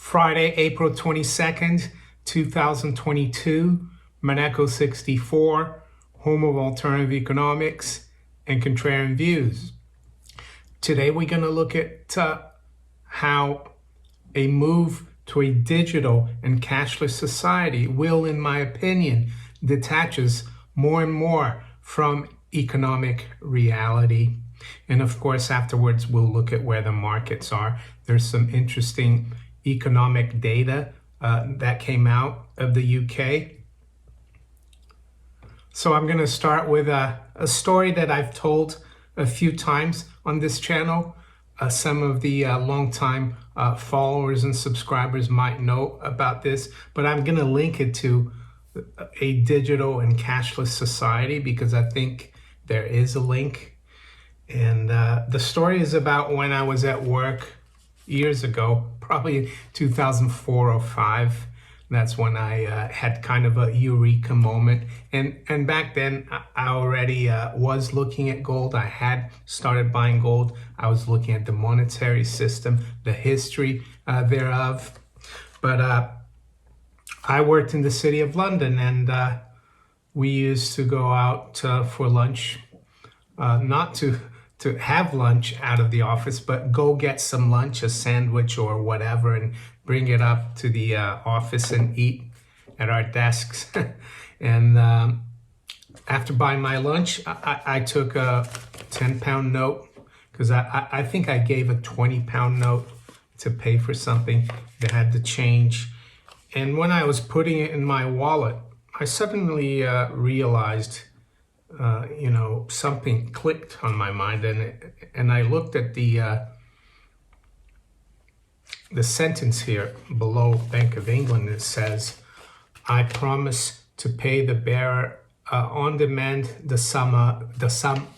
Friday, April 22nd, 2022, Monaco 64, home of alternative economics and contrarian views. Today we're going to look at how a move to a digital and cashless society will, in my opinion, detaches more and more from economic reality. And of course, afterwards, we'll look at where the markets are. There's some interesting economic data that came out of the UK. So I'm going to start with a story that I've told a few times on this channel. Some of the longtime followers and subscribers might know about this, but I'm going to link it to a digital and cashless society because I think there is a link. And the story is about when I was at work years ago, probably 2004 or 5. That's when I had kind of a eureka moment. And back then, I already was looking at gold. I had started buying gold. I was looking at the monetary system, the history thereof. But I worked in the city of London, and we used to go out for lunch, not to have lunch out of the office, but go get some lunch, a sandwich or whatever, and bring it up to the office and eat at our desks. And after buying my lunch, I took a 10-pound note because I think I gave a 20-pound note to pay for something that had to change. And when I was putting it in my wallet, I suddenly realized something clicked on my mind, and I looked at the sentence here below Bank of England. It says, "I promise to pay the bearer on demand the sum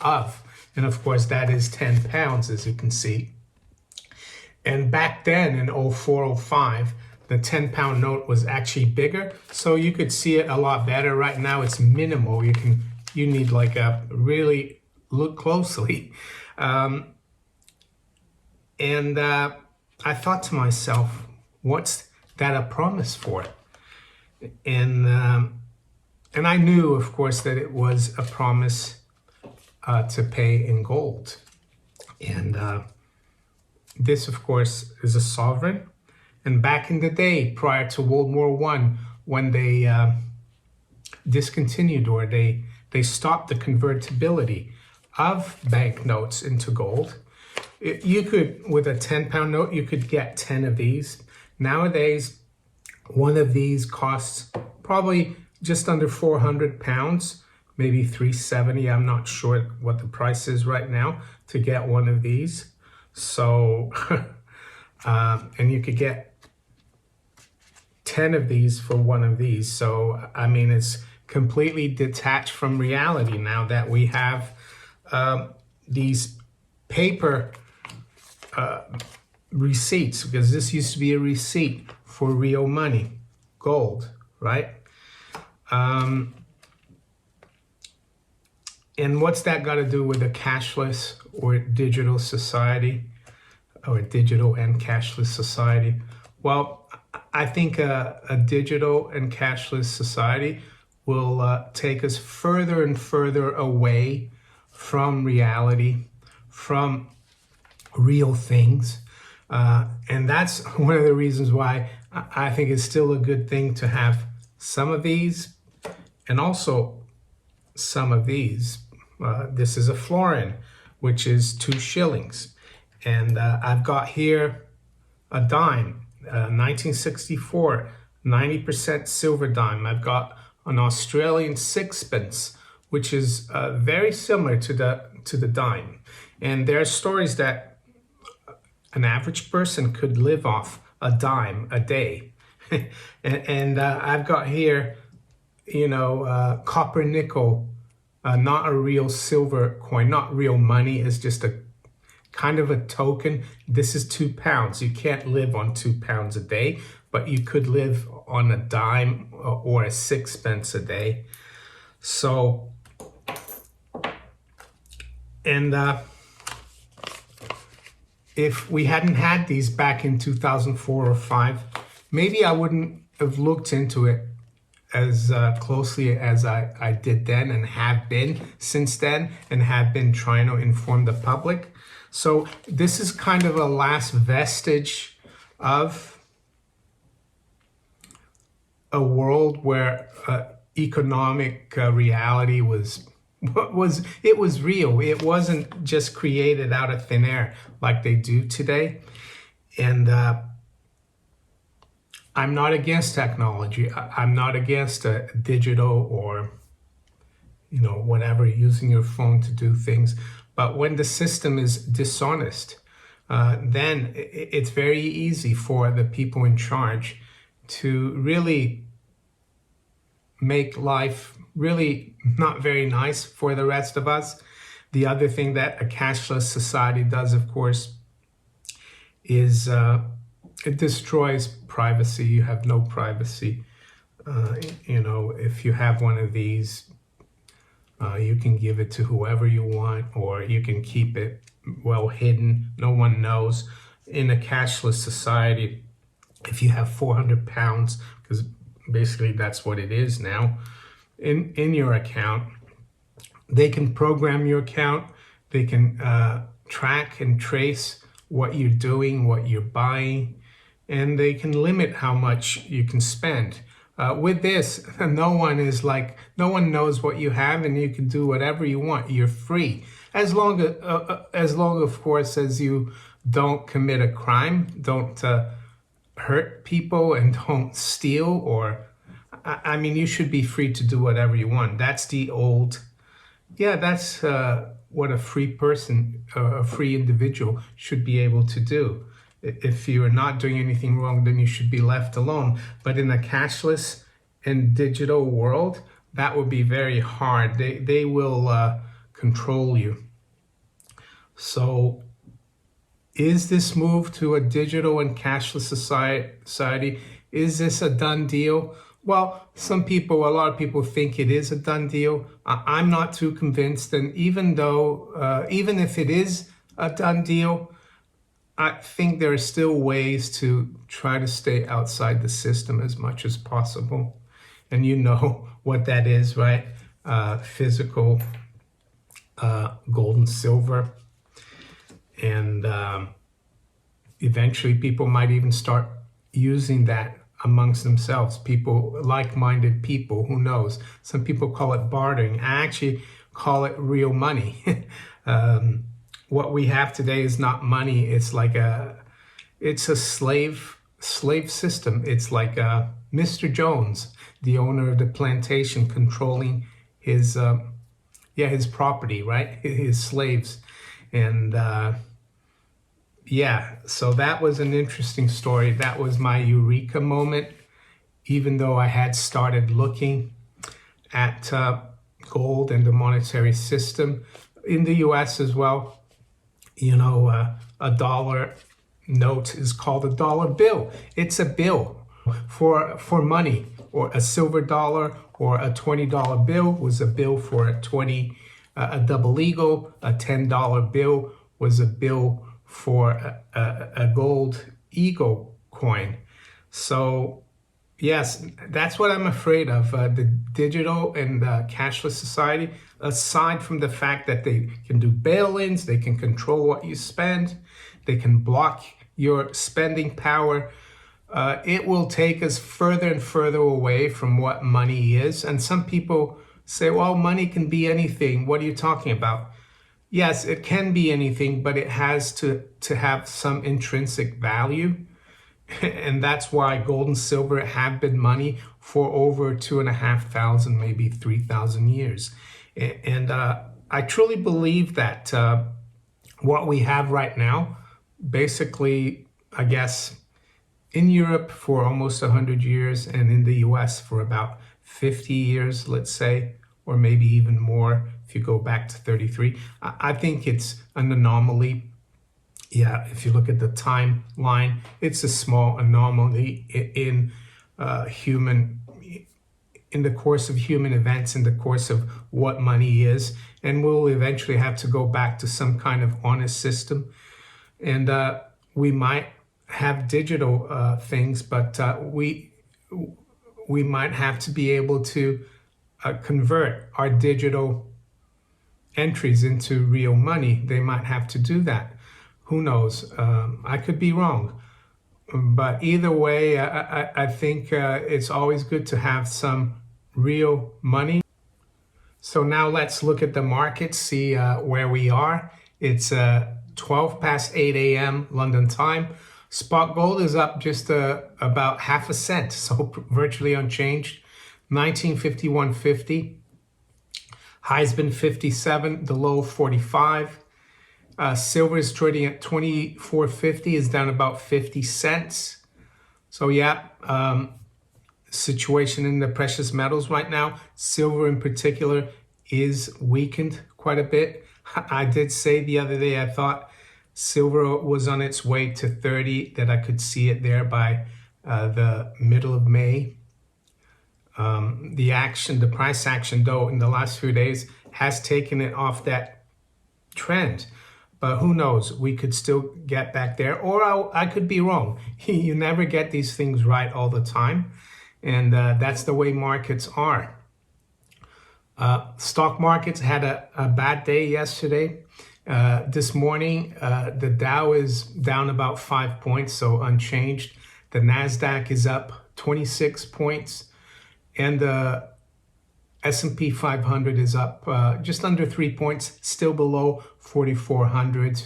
of," and of course that is 10 pounds, as you can see. And back then in 0405, the 10-pound note was actually bigger, so you could see it a lot better. Right now it's minimal. You need like a really look closely. And I thought to myself, what's that a promise for? And I knew, of course, that it was a promise to pay in gold. And this, of course, is a sovereign. And back in the day, prior to World War I, when they discontinued or they stopped the convertibility of banknotes into gold, you could, with a 10-pound note, you could get 10 of these. Nowadays, one of these costs probably just under 400 pounds, maybe 370. I'm not sure what the price is right now to get one of these. So, and you could get 10 of these for one of these. So, I mean, it's completely detached from reality now that we have these paper receipts, because this used to be a receipt for real money, gold, right? And what's that got to do with a cashless or digital society, or digital and cashless society? Well, I think a digital and cashless society will take us further and further away from reality, from real things. And that's one of the reasons why I think it's still a good thing to have some of these and also some of these. This is a florin, which is 2 shillings. And I've got here a dime, 1964, 90% silver dime. I've got an Australian sixpence, which is very similar to the dime. And there are stories that an average person could live off a dime a day. and I've got here, copper nickel, not a real silver coin, not real money. It's just a kind of a token. This is 2 pounds. You can't live on 2 pounds a day, but you could live on a dime or a sixpence a day. So, and if we hadn't had these back in 2004 or 5, maybe I wouldn't have looked into it as closely as I did then and have been since then, and have been trying to inform the public. So this is kind of a last vestige of a world where economic reality was real. It wasn't just created out of thin air like they do today. And I'm not against technology. I'm not against digital or, whatever, using your phone to do things. But when the system is dishonest, then it's very easy for the people in charge to really make life really not very nice for the rest of us. The other thing that a cashless society does, of course, is it destroys privacy. You have no privacy. If you have one of these, you can give it to whoever you want, or you can keep it well hidden. No one knows. In a cashless society, if you have 400 pounds, because basically that's what it is now, in your account, they can program your account. They can track and trace what you're doing, what you're buying, and they can limit how much you can spend. With this, no one knows what you have, and you can do whatever you want. You're free, as long, of course, as you don't commit a crime, don't hurt people, and don't steal, or you should be free to do whatever you want. That's that's what a free person, a free individual should be able to do. If you're not doing anything wrong, then you should be left alone. But in a cashless and digital world, that would be very hard. They will control you. So is this move to a digital and cashless society, is this a done deal? Well, a lot of people think it is a done deal. I'm not too convinced. And even if it is a done deal, I think there are still ways to try to stay outside the system as much as possible. And you know what that is, right? Physical gold and silver. And eventually people might even start using that amongst themselves. People, like-minded people, who knows? Some people call it bartering. I actually call it real money. What we have today is not money. It's a slave system. It's like Mr. Jones, the owner of the plantation, controlling his property, right? His slaves. And so that was an interesting story. That was my eureka moment, even though I had started looking at gold and the monetary system in the US as well. A dollar note is called a dollar bill. It's a bill for money. Or a silver dollar or a $20 bill was a bill for a double eagle. A $10 bill was a bill for a gold eagle coin. So yes, that's what I'm afraid of, the digital and cashless society. Aside from the fact that they can do bail-ins, they can control what you spend, they can block your spending power, it will take us further and further away from what money is. And some people say, well, money can be anything. What are you talking about? Yes, it can be anything, but it has to have some intrinsic value. And that's why gold and silver have been money for over 2,500, maybe 3,000 years. And I truly believe that what we have right now, basically, I guess, in Europe for almost 100 years and in the US for about 50 years, let's say, or maybe even more if you go back to 33. I think it's an anomaly. Yeah, if you look at the timeline, it's a small anomaly in the course of human events, in the course of what money is. And we'll eventually have to go back to some kind of honest system. And we might have digital things, but we might have to be able to convert our digital entries into real money. They might have to do that. Who knows? I could be wrong. But either way, I think it's always good to have some real money. So now let's look at the market, see where we are. It's 12 past 8 a.m. London time. Spot gold is up just about half a cent, so virtually unchanged. 1951.50. High's been 57, the low 45. Silver is trading at 24.50, is down about 50 cents. So yeah, situation in the precious metals right now. Silver in particular is weakened quite a bit. I did say the other day I thought silver was on its way to 30, that I could see it there by the middle of May. The price action though in the last few days has taken it off that trend. But who knows, we could still get back there, or I could be wrong. You never get these things right all the time. And that's the way markets are. Stock markets had a bad day yesterday. This morning, the Dow is down about 5 points, so unchanged. The NASDAQ is up 26 points. And the S&P 500 is up just under 3 points, still below 4,400.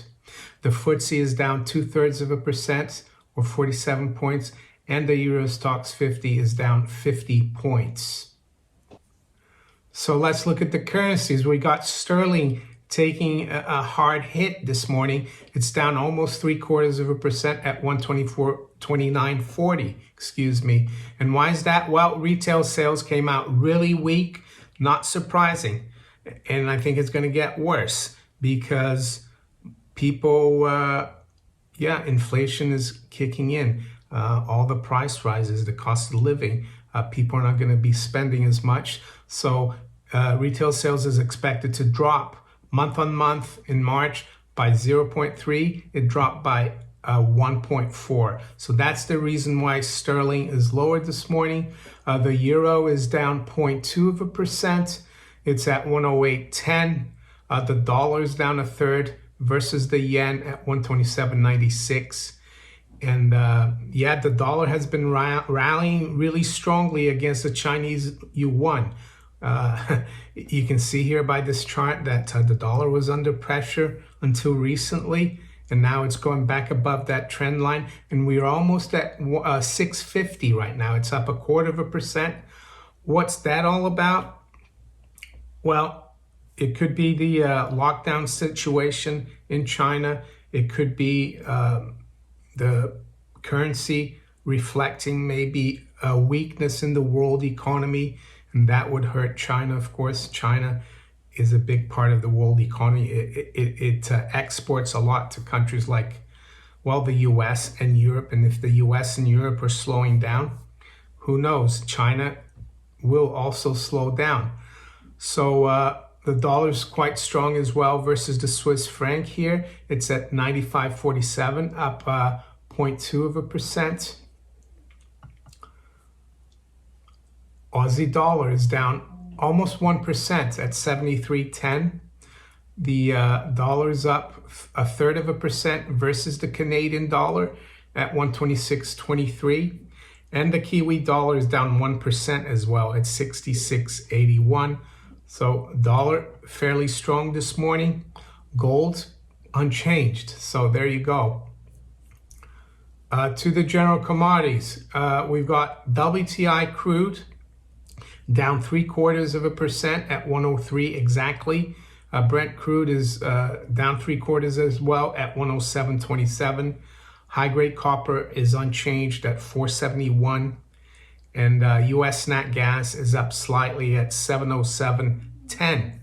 The FTSE is down 0.2% or 47 points. And the Euro Stoxx 50 is down 50 points. So let's look at the currencies. We got sterling taking a hard hit this morning. It's down almost 0.75% at 124.2940, excuse me. And why is that? Well, retail sales came out really weak, not surprising. And I think it's going to get worse because people, inflation is kicking in. All the price rises, the cost of living, people are not going to be spending as much. So retail sales is expected to drop month on month in March by 0.3. It dropped by 1.4. So that's the reason why sterling is lower this morning. The euro is down 0.2%. It's at 108.10. The dollar is down a third versus the yen at 127.96. And the dollar has been rallying really strongly against the Chinese yuan. You can see here by this chart that the dollar was under pressure until recently, and now it's going back above that trend line, and we're almost at 650 right now. It's up 0.25%. What's that all about? Well, it could be the lockdown situation in China. It could be the currency reflecting maybe a weakness in the world economy, and that would hurt China, of course. China is a big part of the world economy. It exports a lot to countries like, well, the US and Europe. And if the US and Europe are slowing down, who knows? China will also slow down. So the dollar's quite strong as well versus the Swiss franc here. It's at 95.47, up 0.2%. Aussie dollar is down almost 1% at 73.10. The dollar is up 0.33% versus the Canadian dollar at 126.23. And the Kiwi dollar is down 1% as well at 66.81. So dollar fairly strong this morning. Gold unchanged. So there you go. To the general commodities, we've got WTI crude down 0.75% at 103 exactly. Brent crude is down 0.75 as well at 107.27. High grade copper is unchanged at 471. And US nat gas is up slightly at 707.10.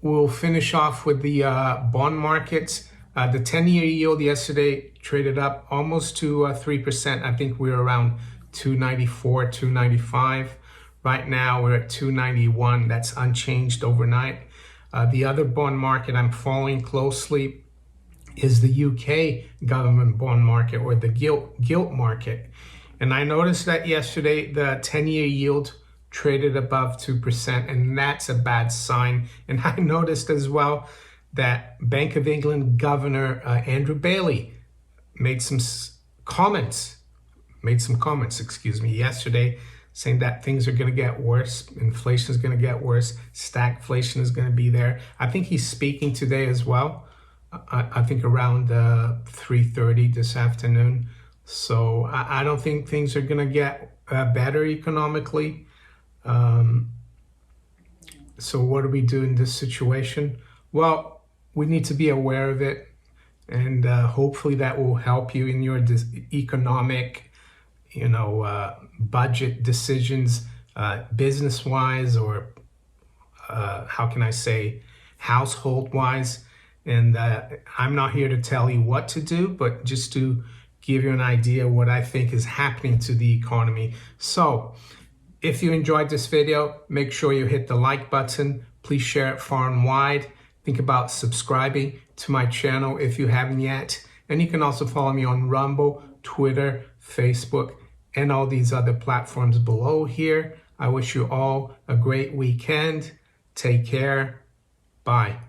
We'll finish off with the bond markets. The 10-year yield yesterday traded up almost to 3%. I think we're around 294, 295. Right now we're at 291. That's unchanged overnight. The other bond market I'm following closely is the UK government bond market, or the gilt market. And I noticed that yesterday the 10-year yield traded above 2%, and that's a bad sign. And I noticed as well that Bank of England Governor Andrew Bailey made some comments, yesterday, saying that things are going to get worse. Inflation is going to get worse. Stagflation is going to be there. I think he's speaking today as well. I think around 3:30 this afternoon. So I don't think things are going to get better economically. So what do we do in this situation? Well, we need to be aware of it, and hopefully that will help you in your economic, budget decisions, business-wise, or how can I say, household-wise. And I'm not here to tell you what to do, but just to give you an idea what I think is happening to the economy. So if you enjoyed this video, make sure you hit the like button. Please share it far and wide. Think about subscribing to my channel if you haven't yet. And you can also follow me on Rumble, Twitter, Facebook, and all these other platforms below here. I wish you all a great weekend. Take care. Bye.